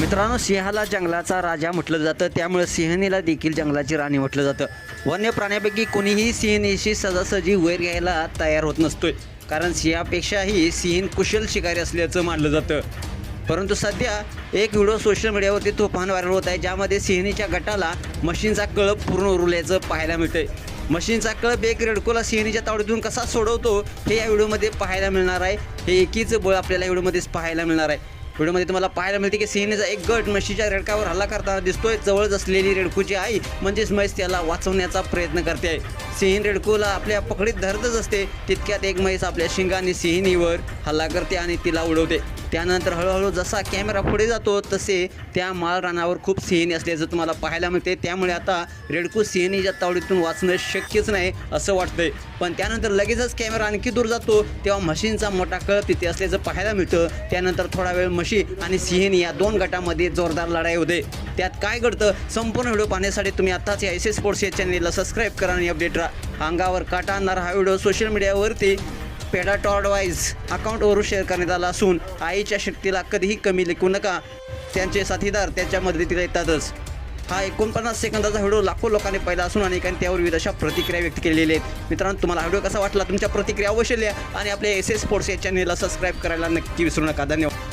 मित्रांनो, सिंहाला जंगलाचा राजा म्हटलं जातं, त्यामुळे सिंहणीला देखील जंगलाची राणी म्हटलं जातं. वन्य प्राण्यापैकी कोणीही सिंहणीशी सहजासहजी वैर घ्यायला तयार होत नसतोय, कारण सिंहापेक्षाही सिंह कुशल शिकारी असल्याचं मानलं जातं. परंतु सध्या एक व्हिडिओ सोशल मीडियावरती तुफान व्हायरल होत आहे, ज्यामध्ये सिंहणीच्या गटाला मशीनचा कळप पूर्ण उरल्याचं पाहायला मिळतंय. मशीनचा कळप एक रेडकोला सिंहणीच्या तावडीतून कसा सोडवतो हे या व्हिडिओमध्ये पाहायला मिळणार आहे. हे एकीच बळ आपल्याला व्हिडिओमध्येच पाहायला मिळणार आहे. व्हिडिओमध्ये तुम्हाला पाहायला मिळते की सिंहणीचा एक गट म्हशीच्या रेडकावर हल्ला करताना दिसतोय. जवळच असलेली रेडकूची आई म्हणजेच म्हैस त्याला वाचवण्याचा प्रयत्न करते आहे. सिंह रेडकूला आपल्या पकडीत धरतच असते, तितक्यात एक म्हैस आपल्या शिंगाने सिंहणीवर हल्ला करते आणि तिला उडवते. त्यानंतर हळूहळू जसा कॅमेरा पुढे जातो तसे त्या माळ रानावर खूप सिंहणी असल्याचं तुम्हाला पाहायला मिळते. त्यामुळे आता रेडकू सिंहणीच्या तावडीतून वाचणं शक्यच नाही असं वाटतंय. पण त्यानंतर लगेचच कॅमेरा आणखी दूर जातो, तेव्हा म्हशींचा मोठा कळप तिथे असल्याचं पाहायला मिळतं. त्यानंतर थोडा वेळ म्हशी आणि सिंहणी या दोन गटामध्ये जोरदार लढाई होते. त्यात काय घडतं संपूर्ण व्हिडिओ पाहण्यासाठी तुम्ही आताच या एस स्पोर्ट्स या चॅनेलला सबस्क्राईब करा आणि अपडेट राहा. अंगावर काटा आणणारा हा व्हिडिओ सोशल मीडियावरती पेडाटॉर्डवाईज अकाउंटवरून शेअर करण्यात आला असून आईच्या शक्तीला कधीही कमी लेखू नका, त्यांचे साथीदार त्याच्या मदतीला येतातच. हा 49 सेकंदाचा व्हिडिओ लाखो लोकांनी पाहिला असून अनेकांनी त्यावर विविध अशा प्रतिक्रिया व्यक्त केलेल्या आहेत. मित्रांनो, तुम्हाला हा व्हिडिओ कसा वाटला, तुमच्या प्रतिक्रिया अवश्य लिहा आणि आपल्या एस स्पोर्ट्स या चॅनेलला सबस्क्राईब करायला नक्की विसरू नका. धन्यवाद.